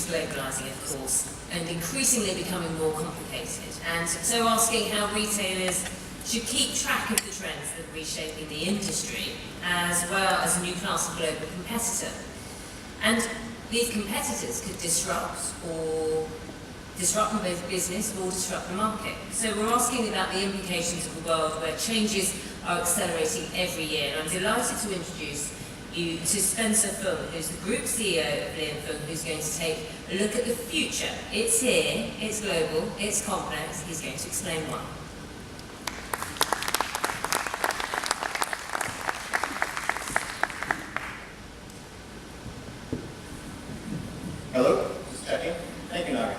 is globalising, of course, and increasingly becoming more complicated. And so asking how retailers should keep track of the trends that are reshaping the industry, as well as a new class of global competitor. And these competitors could disrupt the business or disrupt the market. So we're asking about the implications of a world where changes are accelerating every year. And I'm delighted to introduce you to Spencer Fung, who's the Group CEO of Fung, who's going to take a look at the future. It's here, it's global, it's complex. He's going to explain why. Hello, just checking. Thank you, Naga.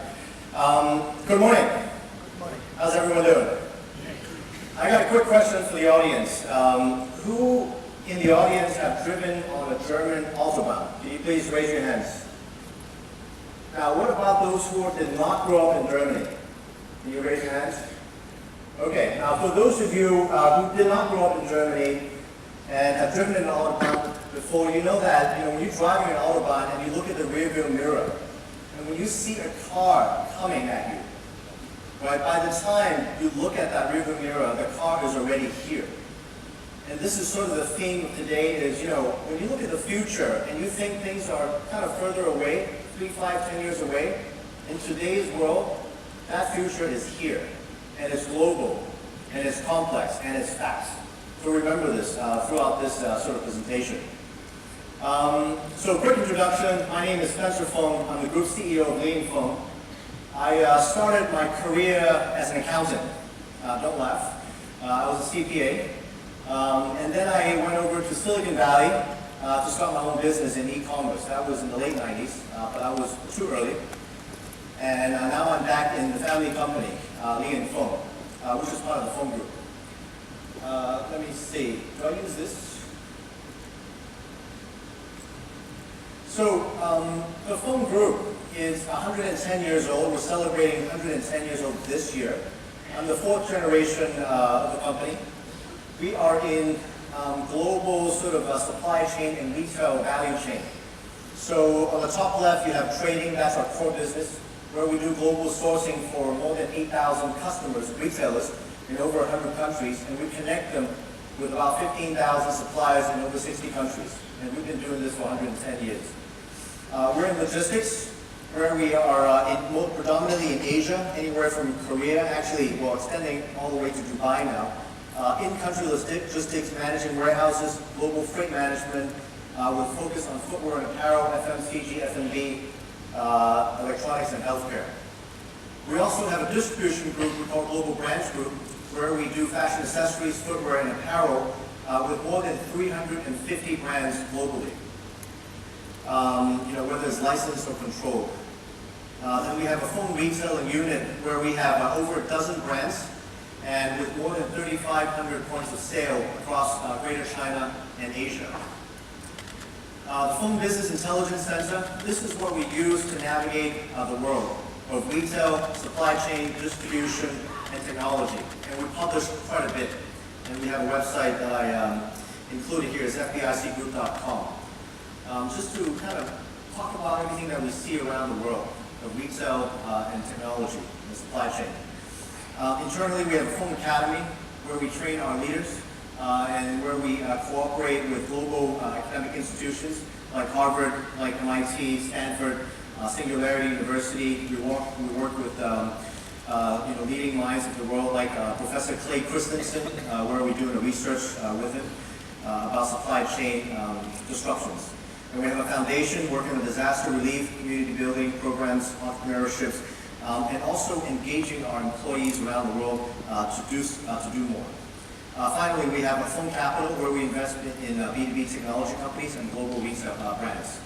Good morning. Good morning. How's everyone doing? I got a quick question for the audience. Who in the audience have driven on a German Autobahn? Can you please raise your hands? Now, what about those who did not grow up in Germany? Can you raise your hands? Okay, now for those of you who did not grow up in Germany and have driven an Autobahn before, you know that when you're driving an Autobahn and you look at the rearview mirror, and when you see a car coming at you, right, by the time you look at that rearview mirror, the car is already here. And this is sort of the theme of today is, when you look at the future and you think things are kind of further away, 3, 5, 10 years away, in today's world, that future is here. And it's global, and it's complex, and it's fast. So remember this throughout this sort of presentation. So quick introduction, my name is Spencer Fung. I'm the Group CEO of Fung. I started my career as an accountant. Don't laugh. I was a CPA. And then I went over to Silicon Valley to start my own business in e-commerce. That was in the late 90s, but I was too early. And now I'm back in the family company, Fung, which is part of the Fung Group. Let me see, do I use this? So the Fung Group is 110 years old. We're celebrating 110 years old this year. I'm the 4th generation of the company. We are in global sort of supply chain and retail value chain. So on the top left, you have trading. That's our core business, where we do global sourcing for more than 8,000 customers, retailers, in over 100 countries, and we connect them with about 15,000 suppliers in over 60 countries. And we've been doing this for 110 years. We're in logistics, where we are predominantly in Asia, anywhere from Korea, actually, extending all the way to Dubai now. In-country logistics, managing warehouses, global freight management, with focus on footwear and apparel, FMCG, F&B, electronics, and healthcare. We also have a distribution group called Global Brands Group, where we do fashion accessories, footwear, and apparel with more than 350 brands globally. Whether it's licensed or controlled. Then we have a Fung retailing unit where we have over a dozen brands and with more than 3,500 points of sale across Greater China and Asia. The Fung Business Intelligence Center, this is what we use to navigate the world of retail, supply chain, distribution, and technology. And we publish quite a bit. And we have a website that I included here, is fbicgroup.com. Just to kind of talk about everything that we see around the world of retail and technology and supply chain. Internally, we have a Fung Academy where we train our leaders and where we cooperate with global academic institutions like Harvard, like MIT, Stanford, Singularity University. We work with leading minds of the world like Professor Clay Christensen, where we're doing research with him about supply chain disruptions. And we have a foundation working on disaster relief, community building programs, entrepreneurships, and also engaging our employees around the world to do more. Finally, we have a Fung Capital where we invest in B2B technology companies and global retail brands.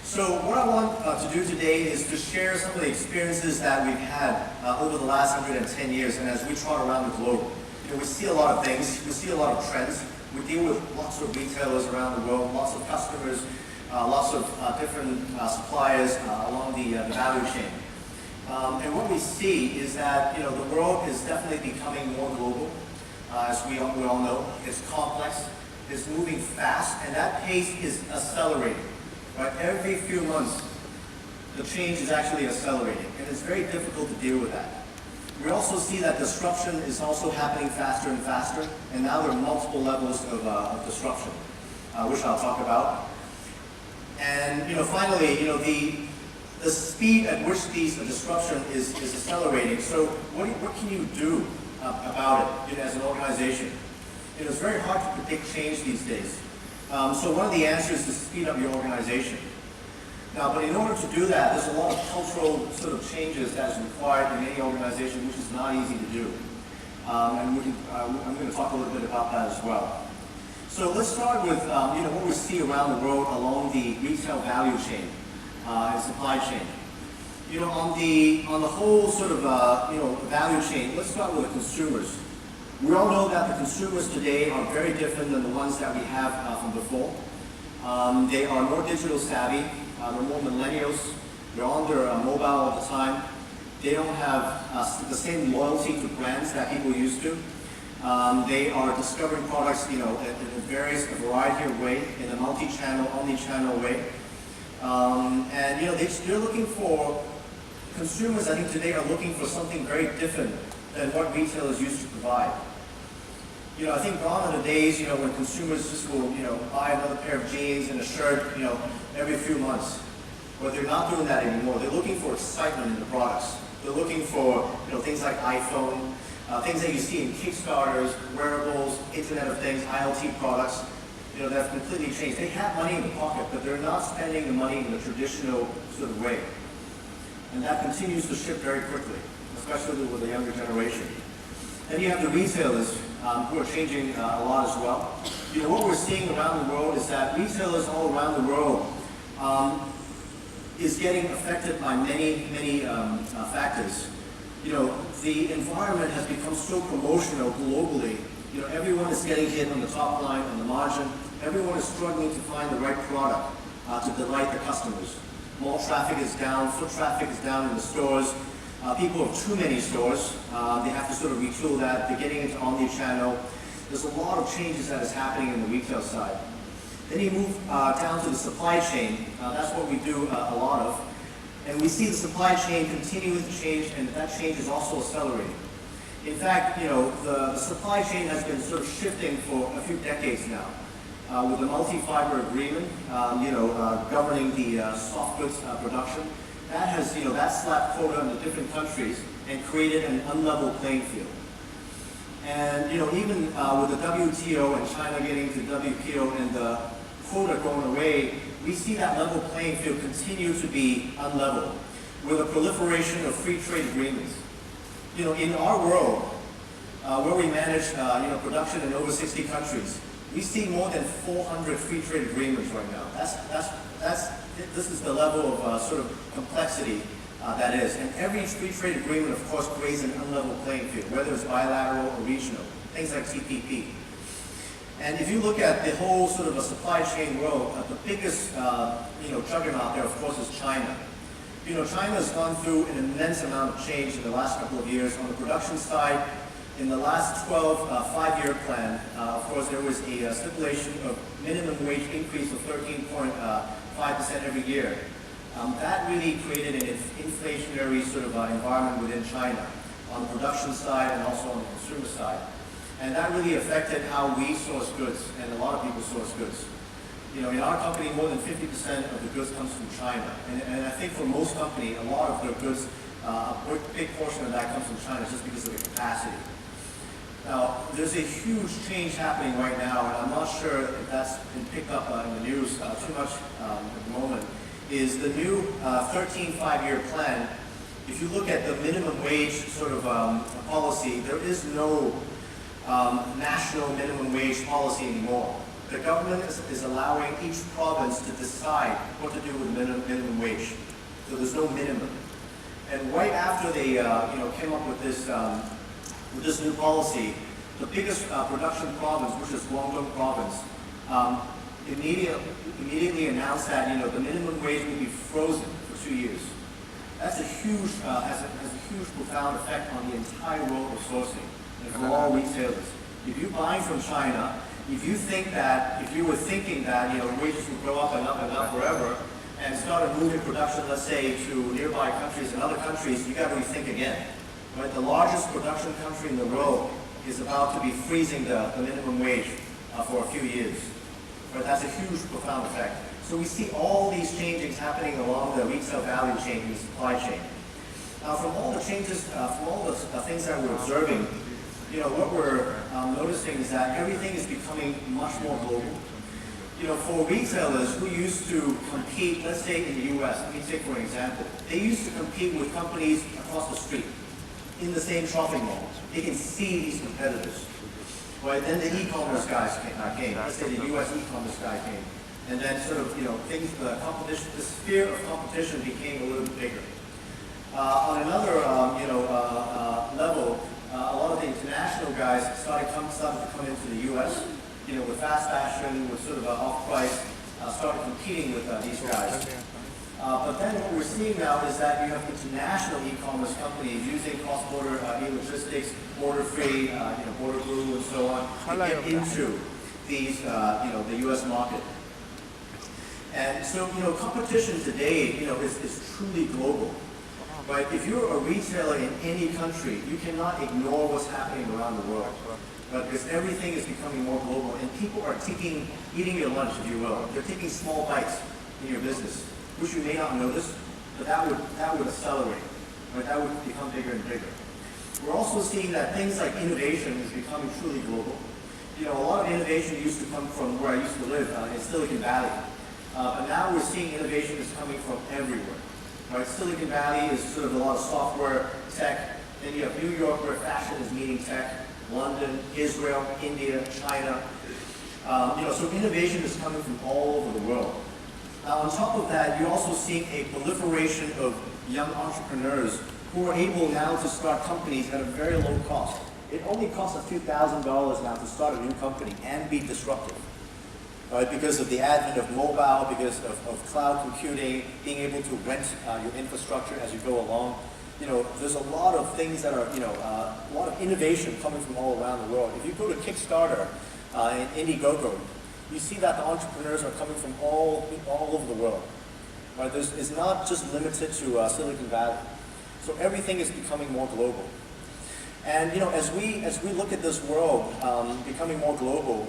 So what I want to do today is to share some of the experiences that we've had over the last 110 years, and as we trot around the globe. We see a lot of things, we see a lot of trends. We deal with lots of retailers around the world, lots of customers, lots of different suppliers along the value chain. And what we see is that the world is definitely becoming more global, as we all know. It's complex, it's moving fast, and that pace is accelerating. Right? Every few months, the change is actually accelerating, and it's very difficult to deal with that. We also see that disruption is also happening faster and faster, and now there are multiple levels of disruption, which I'll talk about. And finally, the speed at which these disruption is accelerating. So what can you do about it as an organization? It's very hard to predict change these days. So one of the answers is to speed up your organization. Now, but in order to do that, there's a lot of cultural sort of changes that is required in any organization, which is not easy to do. And I'm going to talk a little bit about that as well. So let's start with what we see around the world along the retail value chain and supply chain. On the whole sort of value chain, let's start with the consumers. We all know that the consumers today are very different than the ones that we have from before. They are more digital savvy. They're more millennials. They're on their mobile all the time. They don't have the same loyalty to brands that people used to. They are discovering products, in a variety of ways, in a multi-channel, omni-channel way. They're looking for, consumers I think today are looking for something very different than what retailers used to provide. I think gone are the days, when consumers just will, buy another pair of jeans and a shirt, every few months. But they're not doing that anymore. They're looking for excitement in the products. They're looking for, things like iPhone, things that you see in Kickstarters, wearables, Internet of Things, IoT products, that have completely changed. They have money in the pocket, but they're not spending the money in the traditional sort of way. And that continues to shift very quickly, especially with the younger generation. Then you have the retailers who are changing a lot as well. What we're seeing around the world is that retailers all around the world is getting affected by many factors. The environment has become so promotional globally. Everyone is getting hit on the top line, on the margin. Everyone is struggling to find the right product to delight the customers. Mall traffic is down, foot traffic is down in the stores. People have too many stores. They have to sort of retool that. They're getting into omni-channel. There's a lot of changes that is happening in the retail side. Then you move down to the supply chain. That's what we do a lot of. And we see the supply chain continuing to change, and that change is also accelerating. In fact, the supply chain has been sort of shifting for a few decades now. With the multi-fiber agreement, governing the soft goods production, that has, that slapped quota into different countries and created an unlevel playing field. And, even with the WTO and China getting to WPO and the quota going away, we see that level playing field continue to be unlevel with a proliferation of free trade agreements. In our world, where we manage, production in over 60 countries, we see more than 400 free trade agreements right now. This is the level of sort of complexity that is. And every free trade agreement, of course, creates an unlevel playing field, whether it's bilateral or regional, things like TPP. And if you look at the whole sort of a supply chain world, the biggest juggernaut there, of course, is China. China has gone through an immense amount of change in the last couple of years. On the production side, in the last 12 5-year plan, of course, there was a stipulation of minimum wage increase of 13.5% every year. That really created an inflationary sort of environment within China on the production side and also on the consumer side. And that really affected how we source goods, and a lot of people source goods. In our company, more than 50% of the goods comes from China. And I think for most companies, a lot of their goods, a big portion of that comes from China just because of the capacity. Now, there's a huge change happening right now, and I'm not sure if that's been picked up in the news too much at the moment, is the new 13 5-year plan. If you look at the minimum wage sort of policy, there is no national minimum wage policy anymore. The government is allowing each province to decide what to do with minimum wage. So there's no minimum. And right after they came up with this new policy, the biggest production province, which is Guangdong province, immediately announced that the minimum wage will be frozen for 2 years. That's a huge has a huge profound effect on the entire world of sourcing and for all retailers. If you're buying from China, if you were thinking that wages will go up and up and up forever, and started moving production, let's say, to nearby countries and other countries, you got to rethink again. Right? The largest production country in the world is about to be freezing the minimum wage for a few years. Right? That's a huge, profound effect. So we see all these changes happening along the retail value chain and the supply chain. Now, from all the changes, from all the things that we're observing, what we're noticing is that everything is becoming much more global. For retailers who used to compete, let's say in the US, let me take for an example, they used to compete with companies across the street in the same shopping mall. They can see these competitors. Right? Then the e-commerce guys came. Let's say the US e-commerce guy came. And then sort of, things, the sphere of competition became a little bit bigger. On another, level, a lot of the international guys started to come into the US, with fast fashion, with sort of off-price, started competing with these guys. But then what we're seeing now is that you have international e-commerce companies using cross-border e-logistics, border-free, border blue, and so on, to get into these, the U.S. market. And so, competition today, is truly global. Right? If you're a retailer in any country, you cannot ignore what's happening around the world. Right? Because everything is becoming more global, and people are eating your lunch, if you will. They're taking small bites in your business, which you may not notice, but that would accelerate. Right? That would become bigger and bigger. We're also seeing that things like innovation is becoming truly global. A lot of innovation used to come from where I used to live in Silicon Valley, but now we're seeing innovation is coming from everywhere. Right? Silicon Valley is sort of a lot of software, tech. Then you have New York, where fashion is meeting tech. London, Israel, India, China. So innovation is coming from all over the world. Now, on top of that, you're also seeing a proliferation of young entrepreneurs who are able now to start companies at a very low cost. It only costs a few $1,000s now to start a new company and be disruptive. Right, because of the advent of mobile, because of cloud computing, being able to rent your infrastructure as you go along. There's a lot of things that are, a lot of innovation coming from all around the world. If you go to Kickstarter and Indiegogo, you see that the entrepreneurs are coming from all over the world. Right? It's not just limited to Silicon Valley. So everything is becoming more global. And as we look at this world becoming more global,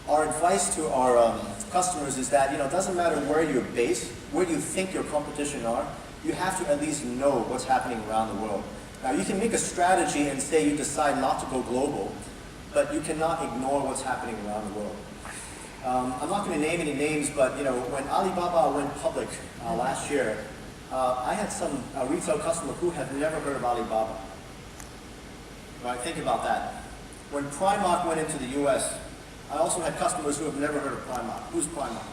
our advice to our customers is that, it doesn't matter where you're based, where you think your competition are, you have to at least know what's happening around the world. Now, you can make a strategy and say you decide not to go global, but you cannot ignore what's happening around the world. I'm not going to name any names, but, when Alibaba went public last year, I had some retail customer who had never heard of Alibaba. Right? Think about that. When Primark went into the US, I also had customers who have never heard of Primark. Who's Primark?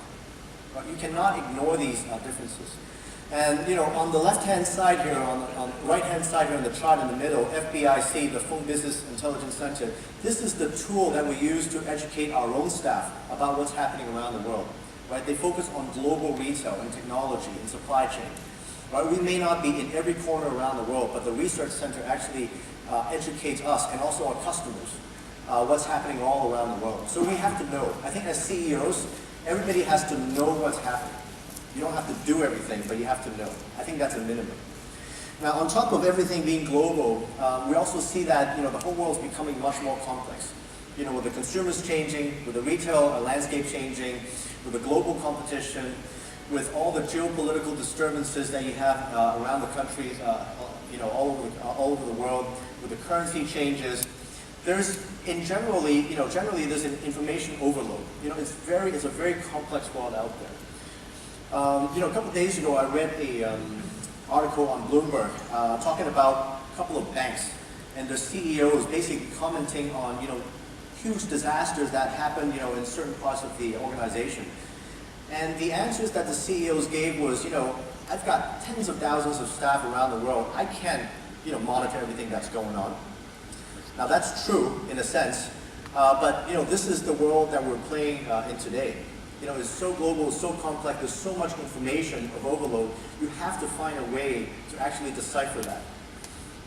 Right? You cannot ignore these differences. And on the left-hand side here, on the right-hand side here in the chart in the middle, FBIC, the Fung Business Intelligence Center, this is the tool that we use to educate our own staff about what's happening around the world. Right? They focus on global retail and technology and supply chain. Right? We may not be in every corner around the world, but the research center actually educates us and also our customers what's happening all around the world. So we have to know. I think as CEOs, everybody has to know what's happening. You don't have to do everything, but you have to know. I think that's a minimum. Now, on top of everything being global, we also see that the whole world is becoming much more complex. With the consumers changing, with the retail landscape changing, with the global competition, with all the geopolitical disturbances that you have around the countries, all over the world, with the currency changes. Generally there's an information overload. It's a very complex world out there. A couple of days ago, I read an article on Bloomberg talking about a couple of banks, and the CEOs basically commenting on huge disasters that happened in certain parts of the organization. And the answers that the CEOs gave was, I've got tens of thousands of staff around the world. I can't monitor everything that's going on. Now that's true in a sense, but this is the world that we're playing in today. It's so global, it's so complex, there's so much information of overload, you have to find a way to actually decipher that.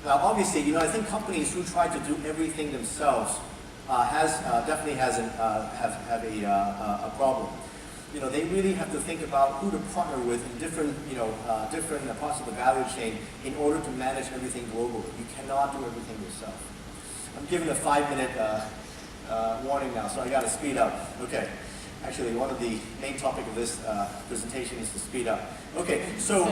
Now obviously, I think companies who try to do everything themselves definitely have a problem. They really have to think about who to partner with in different, different parts of the value chain in order to manage everything globally. You cannot do everything yourself. I'm giving a 5-minute warning now, so I got to speed up. Okay. Actually, one of the main topic of this presentation is to speed up. Okay, so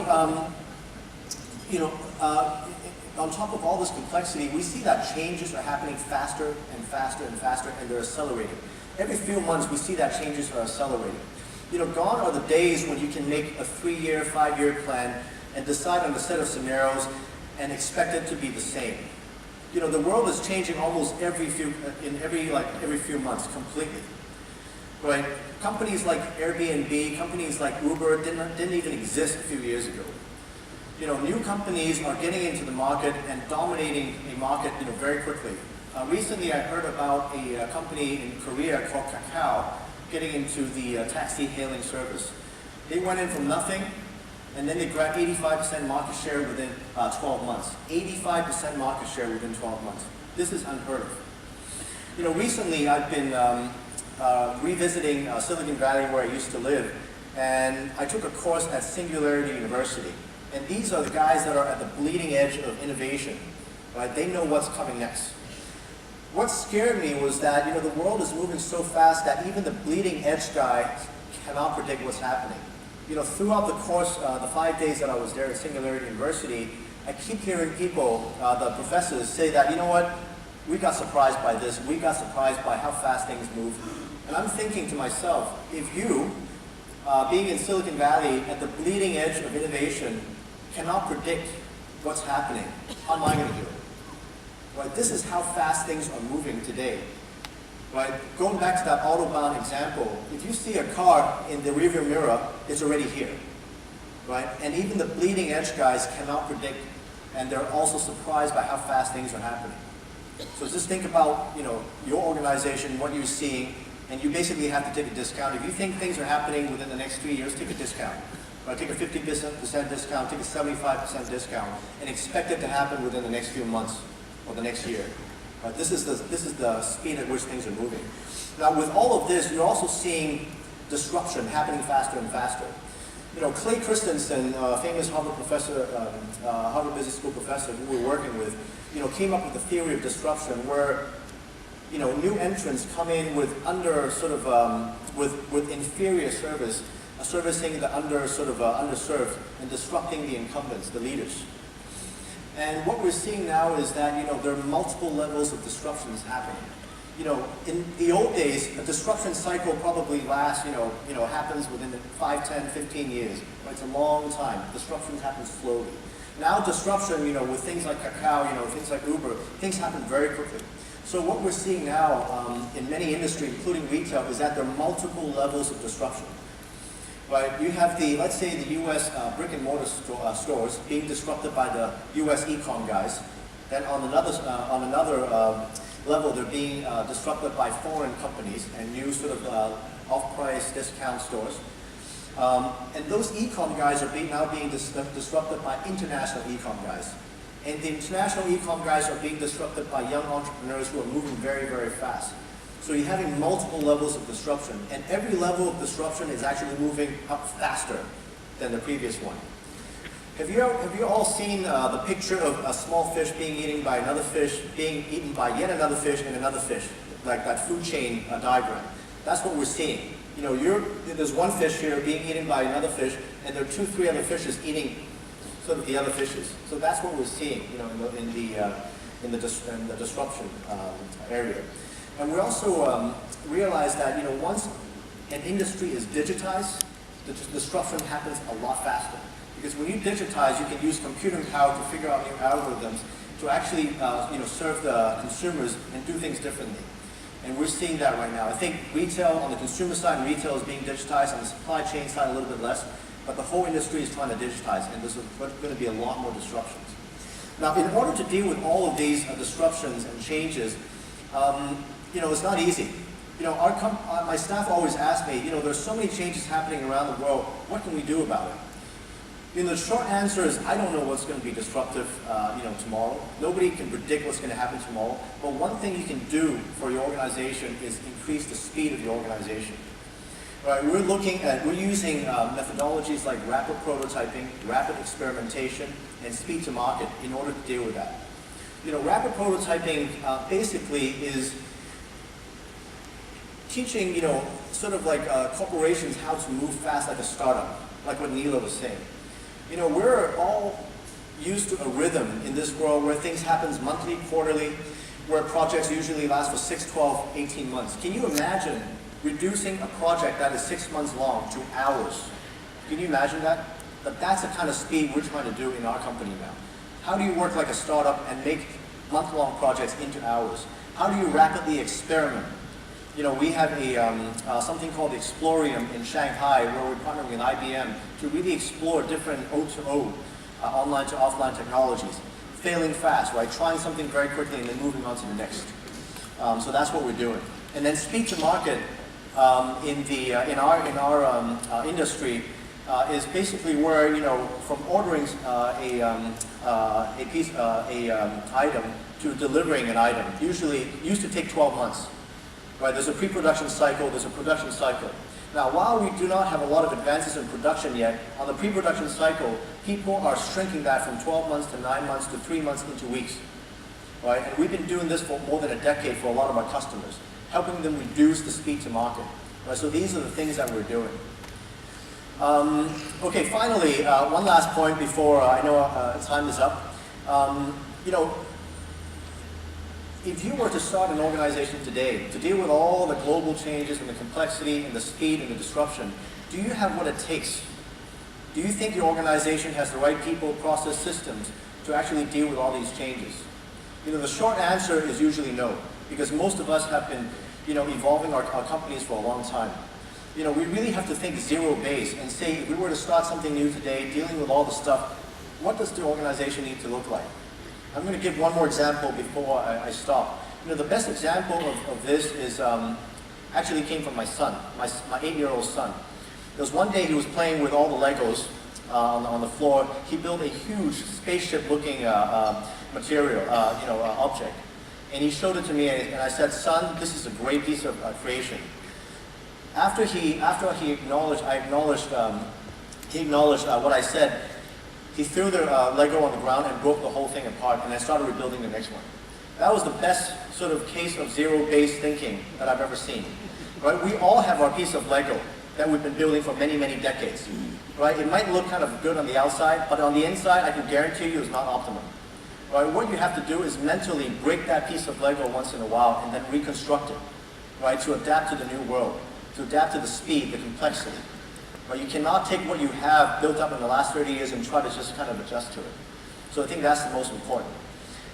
on top of all this complexity, we see that changes are happening faster and faster and faster, and they're accelerating. Every few months, we see that changes are accelerating. Gone are the days when you can make a 3-year, 5-year plan and decide on a set of scenarios and expect it to be the same. The world is changing almost every few months completely. Right? Companies like Airbnb, companies like Uber didn't even exist a few years ago. New companies are getting into the market and dominating a market, very quickly. Recently, I heard about a company in Korea called Kakao getting into the taxi hailing service. They went in from nothing, and then they grabbed 85% market share within 12 months. 85% market share within 12 months. This is unheard of. Recently I've been revisiting Silicon Valley where I used to live, and I took a course at Singularity University. And these are the guys that are at the bleeding edge of innovation. Right? They know what's coming next. What scared me was that the world is moving so fast that even the bleeding edge guy cannot predict what's happening. Throughout the course, the 5 days that I was there at Singularity University, I keep hearing people, the professors, say that, we got surprised by this, we got surprised by how fast things move. And I'm thinking to myself, if you, being in Silicon Valley at the bleeding edge of innovation, cannot predict what's happening, how am I going to do it? Right? This is how fast things are moving today. Right? Going back to that Autobahn example, if you see a car in the rearview mirror, it's already here. Right? And even the bleeding edge guys cannot predict, and they're also surprised by how fast things are happening. So just think about your organization, what you're seeing, and you basically have to take a discount. If you think things are happening within the next 3 years, take a discount. Right? Take a 50% discount, take a 75% discount, and expect it to happen within the next few months or the next year. Right? This is the speed at which things are moving. Now, with all of this, you're also seeing disruption happening faster and faster. Clay Christensen, famous Harvard professor, Harvard Business School professor who we're working with, came up with the theory of disruption where, new entrants come in with with inferior service, servicing the underserved and disrupting the incumbents, the leaders. And what we're seeing now is that, there are multiple levels of disruptions happening. In the old days, a disruption cycle probably lasts, happens within 5, 10, 15 years. Right? It's a long time. Disruption happens slowly. Now disruption, with things like Kakao, things like Uber, things happen very quickly. So what we're seeing now in many industries, including retail, is that there are multiple levels of disruption. Right? You have let's say the U.S. Brick and mortar stores being disrupted by the U.S. e-com guys. Then on another level, they're being disrupted by foreign companies and new off-price discount stores. And those e-com guys are now being disrupted by international e-com guys. And the international e-com guys are being disrupted by young entrepreneurs who are moving very, very fast. So you're having multiple levels of disruption, and every level of disruption is actually moving up faster than the previous one. Have you all seen the picture of a small fish being eaten by another fish, being eaten by yet another fish and another fish, like that food chain diagram? That's what we're seeing. There's one fish here being eaten by another fish, and there are 2, 3 other fishes eating the other fishes. So that's what we're seeing, in the disruption area. And we also realize that once an industry is digitized, the disruption happens a lot faster. Because when you digitize, you can use computing power to figure out new algorithms to actually serve the consumers and do things differently. And we're seeing that right now. I think retail, on the consumer side, retail is being digitized. On the supply chain side, a little bit less. But the whole industry is trying to digitize, and there's going to be a lot more disruptions. Now, in order to deal with all of these disruptions and changes, it's not easy. My staff always ask me, there's so many changes happening around the world. What can we do about it? The short answer is I don't know what's going to be disruptive, tomorrow. Nobody can predict what's going to happen tomorrow. But one thing you can do for your organization is increase the speed of your organization. Right, we're using methodologies like rapid prototyping, rapid experimentation, and speed to market in order to deal with that. Rapid prototyping basically is teaching, sort of like corporations how to move fast like a startup, like what Neela was saying. We're all used to a rhythm in this world where things happen monthly, quarterly, where projects usually last for 6, 12, 18 months. Can you imagine reducing a project that is 6 months long to hours? Can you imagine that? But that's the kind of speed we're trying to do in our company now. How do you work like a startup and make month-long projects into hours? How do you rapidly experiment? We have something called the Explorium in Shanghai, where we're partnering with IBM to really explore different O2O, online to offline technologies. Failing fast, right? Trying something very quickly and then moving on to the next. So that's what we're doing. And then speed to market in our industry is basically where from ordering item to delivering an item usually used to take 12 months. Right? There's a pre-production cycle, there's a production cycle. Now, while we do not have a lot of advances in production yet, on the pre-production cycle, people are shrinking that from 12 months to 9 months to 3 months into weeks. Right? And we've been doing this for more than a decade for a lot of our customers, helping them reduce the speed to market. Right? So these are the things that we're doing. Okay, finally, one last point before I know time is up. If you were to start an organization today to deal with all the global changes and the complexity and the speed and the disruption, do you have what it takes? Do you think your organization has the right people, process, systems to actually deal with all these changes? The short answer is usually no, because most of us have been evolving our companies for a long time. We really have to think zero-base and say, if we were to start something new today, dealing with all the stuff, what does the organization need to look like? I'm going to give one more example before I stop. The best example of this is actually came from my son, my 8-year-old son. There was one day he was playing with all the Legos on the floor. He built a huge spaceship-looking material, object, and he showed it to me, and I said, "Son, this is a great piece of creation." After he acknowledged what I said, he threw the Lego on the ground and broke the whole thing apart, and I started rebuilding the next one. That was the best sort of case of zero-based thinking that I've ever seen. Right? We all have our piece of Lego that we've been building for many, many decades. Right? It might look kind of good on the outside, but on the inside, I can guarantee you it's not optimum. Right? What you have to do is mentally break that piece of Lego once in a while and then reconstruct it, right? To adapt to the new world, to adapt to the speed, the complexity. But you cannot take what you have built up in the last 30 years and try to just kind of adjust to it. So I think that's the most important.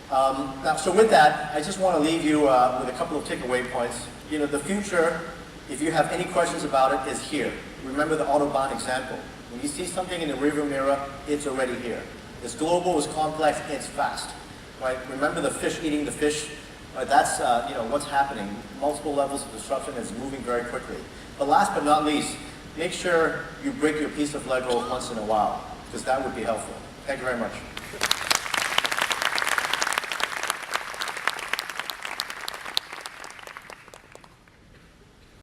So with that, I just want to leave you with a couple of takeaway points. The future, if you have any questions about it, is here. Remember the Autobahn example. When you see something in the rearview mirror, it's already here. It's global, it's complex, it's fast. Right? Remember the fish eating the fish? Right? That's what's happening. Multiple levels of disruption is moving very quickly. But last but not least, make sure you break your piece of Lego once in a while, because that would be helpful. Thank you very much.